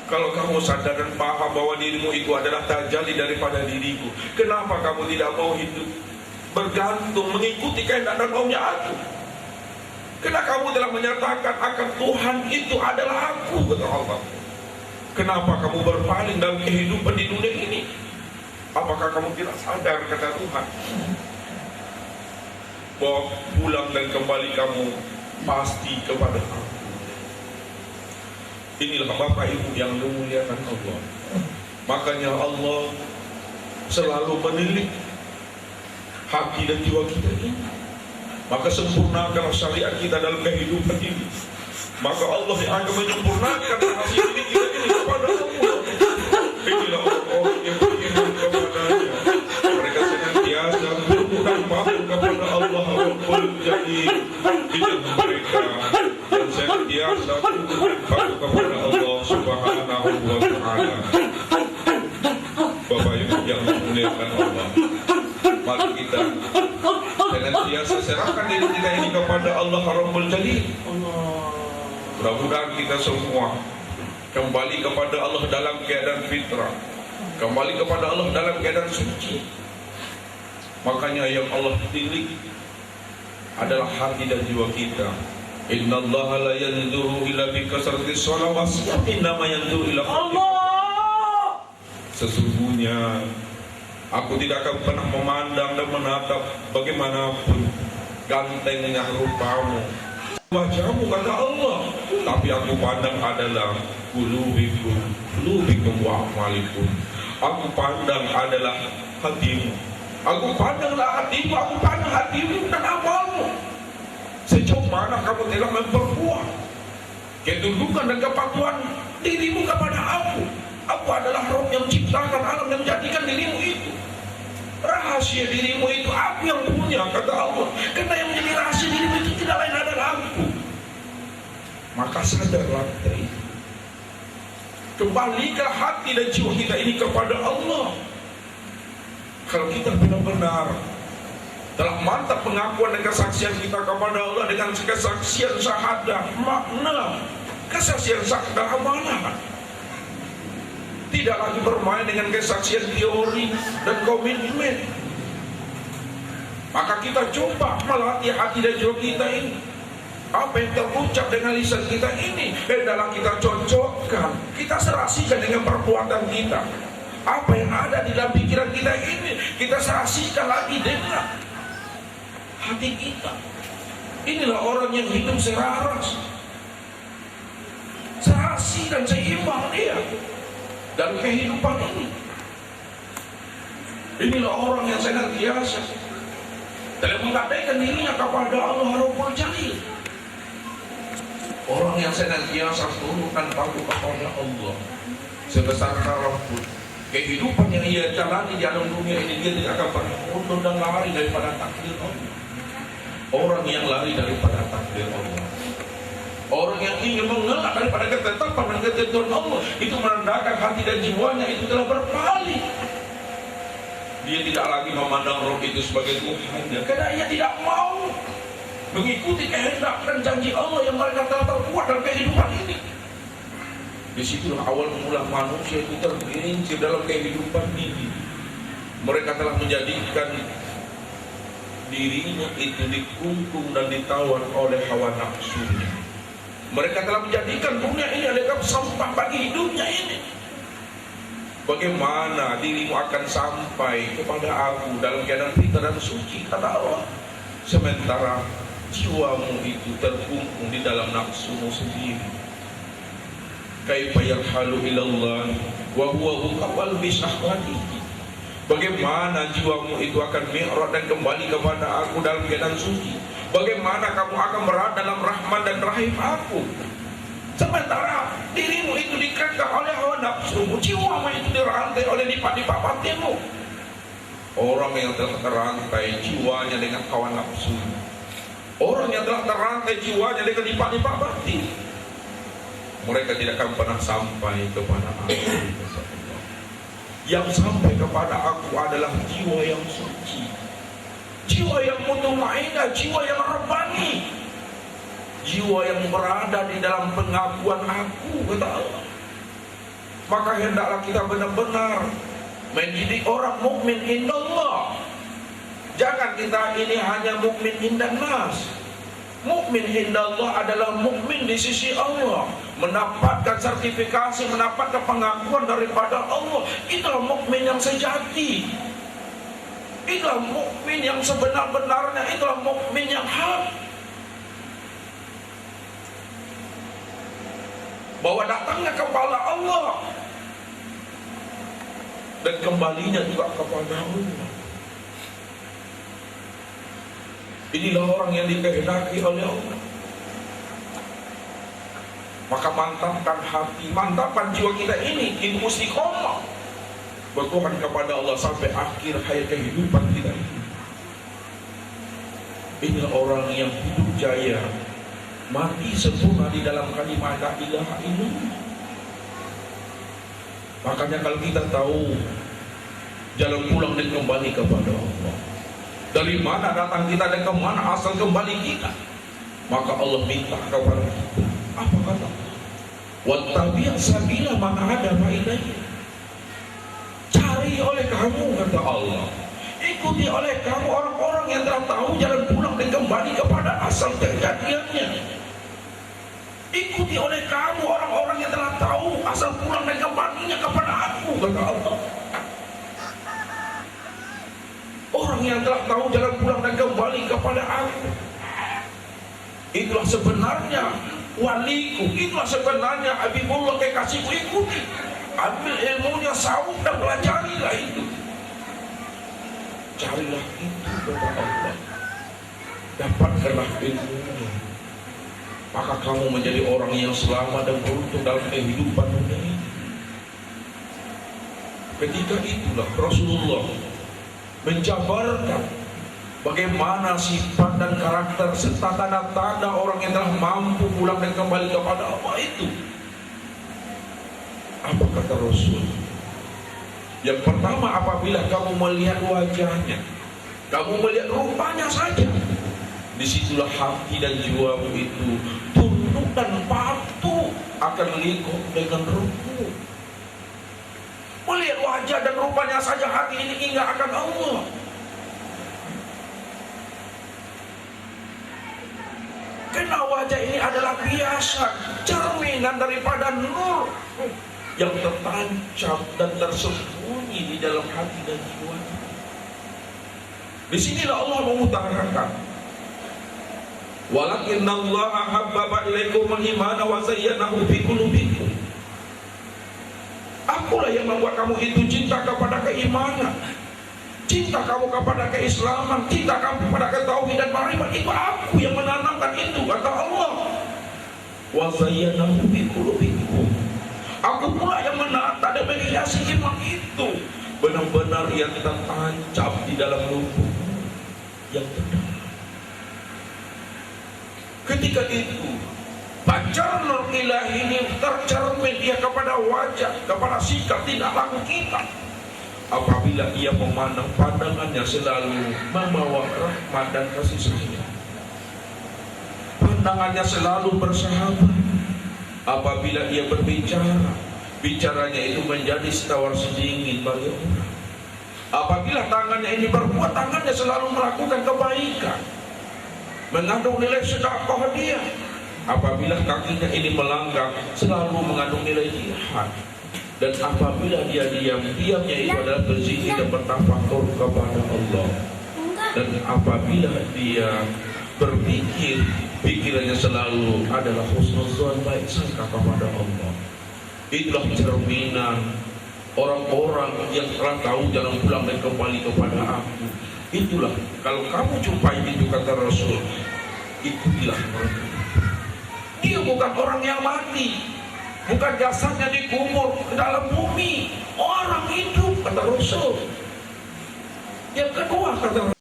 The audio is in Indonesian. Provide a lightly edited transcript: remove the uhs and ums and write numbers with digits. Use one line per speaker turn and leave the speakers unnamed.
Kalau kamu sadar dan paham bahwa dirimu itu adalah tajalli daripada diriku, kenapa kamu tidak mau hidup bergantung mengikuti kehendak dan maunya aku? Karena kamu telah menyatakan akan Tuhan itu adalah aku, kata Allah. Kenapa kamu berpaling dalam kehidupan di dunia ini? Apakah kamu tidak sadar, kata Tuhan, bahwa pulang dan kembali kamu pasti kepada aku? Inilah Bapak Ibu yang dimuliakan Allah. Makanya Allah selalu menilik hati dan jiwa kita ini. Maka sempurnakanlah syariat kita dalam kehidupan ini. Maka Allah yang akan menyempurnakan hasil diri kita ini kepada Allah. Inilah orang-orang yang beriman kepadanya. Mereka senantiasa berlutut dan patuh kepada Allah Rabbul Jalil. Inilah mereka yang senantiasa berlutut dan patuh kepada Allah Subhanahu wa Ta'ala. Bapak Ibu yang dimuliakan Allah, mari kita senantiasa serahkan diri kita ini kepada Allah Rabbul Jalil. Mudah-mudahan kita semua kembali kepada Allah dalam keadaan fitrah, kembali kepada Allah dalam keadaan suci. Makanya yang Allah tilik adalah hati dan jiwa kita. Innallaha la yanzuru ila bi kasratis shalawati, innama yanzuru ila Allah. Sesungguhnya aku tidak akan pernah memandang dan menatap bagaimanapun gantengnya rupamu, wajahmu, kata Allah. Tapi aku pandang adalah qulubikum wa amalikum. Aku pandang adalah hatimu. Aku pandanglah hatimu, aku pandang hatimu dan amalmu. Sejauh mana kamu telah memperkuat kedudukan dan kepatuhan dirimu kepada aku. Aku adalah Rob yang menciptakan alam dan menjadikan dirimu itu. Rahasia dirimu itu aku yang punya, kata Allah. Karena yang menjadi rahasia dirimu itu tidak lain adalah aku. Maka sadarlah dari itu. Kembalikan hati dan jiwa kita ini kepada Allah. Kalau kita benar-benar telah mantap pengakuan dan kesaksian kita kepada Allah dengan kesaksian syahadah, makna kesaksian syahadah amalan. Tidak lagi bermain dengan kesaksian teori dan komitmen. Maka kita coba melatih hati dan jiwa kita ini. Apa yang terucap dengan lisan kita ini adalah kita cocokkan, kita serasikan dengan perbuatan kita. Apa yang ada di dalam pikiran kita ini kita serasikan lagi dengan hati kita. Inilah orang yang hidup selaras, serasi dan seimbang dia dalam kehidupan ini. Inilah orang yang senantiasa dalam mengabaikan dirinya kepada Allah Rabbul Jalil. Orang yang senantiasa tundukkan patuh kepada Allah sebesar apapun kehidupan yang ia jalani di dalam dunia ini, dia tidak akan pernah mundur dan lari daripada takdir Allah. Orang yang lari daripada takdir Allah, orang yang ingin mengelak daripada ketetapan dan ketentuan Allah, itu menandakan hati dan jiwanya itu telah berpaling. Dia tidak lagi memandang roh itu sebagai Tuhannya, karena ia tidak mau mengikuti kehendak dan janji Allah yang mereka telah terbuat dalam kehidupan ini. Disitulah awal mula manusia itu tergelincir dalam kehidupan ini. Mereka telah menjadikan dirinya itu dikungkung dan ditawan oleh hawa nafsunya. Mereka telah menjadikan dunia ini adalah sampah bagi hidupnya ini. Bagaimana dirimu akan sampai kepada aku dalam keadaan fitrah dan suci, kata Allah, sementara jiwamu itu terkungkung di dalam nafsumu sendiri. Kaifa yarhalu ilallah wa huwa uqawal bisahwatihi. Bagaimana jiwamu itu akan mi'raj dan kembali kepada aku dalam keadaan suci? Bagaimana kamu akan berada dalam rahmat dan rahim aku, sementara dirimu itu dikekang oleh hawa nafsumu, jiwamu itu dirantai oleh lipat-lipat batinmu. Orang yang telah terantai jiwanya dengan hawa nafsu, orang yang telah terantai jiwanya dengan lipat-lipat batin, mereka tidak akan pernah sampai kepada aku. Yang sampai kepada aku adalah jiwa yang suci, jiwa yang mutmainnah, jiwa yang rabbani, jiwa yang berada di dalam pengakuan aku, kata Allah. Maka hendaklah kita benar-benar menjadi orang mukmin indallah. Jangan kita ini hanya mukmin indannas. Mukmin indallah adalah mukmin di sisi Allah, mendapatkan sertifikasi, mendapatkan pengakuan daripada Allah. Itulah mukmin yang sejati. Itulah mukmin yang sebenar-benarnya. Itulah mukmin yang hak. Bahwa datangnya kepada Allah dan kembalinya juga kepada Allah. Inilah orang yang dikehendaki oleh Allah. Maka mantapkan hati, mantapkan jiwa kita ini, kita istiqomah bertuhan kepada Allah sampai akhir hayat kehidupan kita ini. Inilah orang yang hidup jaya, mati sempurna di dalam kalimat la ilaha illallah. Makanya kalau kita tahu jalan pulang dan kembali kepada Allah, dari mana datang kita dan kemana asal kembali kita, maka Allah minta kepada kita. Apa kata Allah? Wattabi' sabila man hadana ilayya. Cari oleh kamu, kata Allah, ikuti oleh kamu orang-orang yang telah tahu jalan pulang dan kembali kepada asal kejadiannya. Ikuti oleh kamu orang-orang yang telah tahu asal pulang dan kembalinya kepada aku, kata Allah. Orang yang telah tahu jalan pulang dan kembali kepada aku, itulah sebenarnya waliku, itulah sebenarnya Habibullah kekasihku. Ikuti, ambil ilmunya, sawuk dan pelajarilah itu. Carilah itu, kata Allah. Dapatkanlah ilmunya, maka kamu menjadi orang yang selamat dan beruntung dalam kehidupan dunia ini. Ketika itulah Rasulullah menjabarkan bagaimana sifat dan karakter serta tanda-tanda orang yang telah mampu pulang dan kembali kepada Allah itu. Apa kata Rasul? Yang pertama, apabila kamu melihat wajahnya, kamu melihat rupanya saja, disitulah hati dan jiwamu itu tunduk dan patuh akan lingkup dengan ruku. Melihat wajah dan rupanya saja hati ini ingat akan Allah. Karena wajah ini adalah biasa, cerminan daripada nur yang tertancap dan tersembunyi di dalam hati dan jiwa. Disinilah Allah mengutarakan, walakinnallaha habbaba ilaikumul imana wa zayyanahu fi qulubikum. Akulah yang membuat kamu itu cinta kepada keimanan, cinta kamu kepada keislaman, cinta kamu kepada ketauhidan dan makrifat. Itu aku yang menanamkan itu, kata Allah. Wa zayyanahu fi qulubikum. Aku pula yang menata dan menghiasi iman itu benar-benar yang kita tancap di dalam lubuk yang terdalam. Ketika itu pacar nur ilahi ini tercermin ia kepada wajah, kepada sikap tindak laku kita. Apabila ia memandang, pandangannya selalu membawa rahmat dan kasih sayang. Pandangannya selalu bersahabat. Apabila ia berbicara, bicaranya itu menjadi setawar sedingin bagi orang. Apabila tangannya ini berbuat, tangannya selalu melakukan kebaikan, mengandung nilai sedekah dia. Apabila kakinya ini melanggar, selalu mengandung nilai jihad. Dan apabila dia diam, diamnya itu adalah berzikir dan bertafakur kepada Allah. Dan apabila dia berpikir, pikirannya selalu adalah husnuzan, baik sangka kepada Allah. Itulah cerminan orang-orang yang telah tahu jalan pulang dan kembali kepada aku. Itulah, kalau kamu jumpai itu, kata Rasul, ikutilah mereka. Dia bukan orang yang mati, bukan jasadnya dikubur ke dalam bumi, orang hidup, kata Rasul. Yang kedua, kata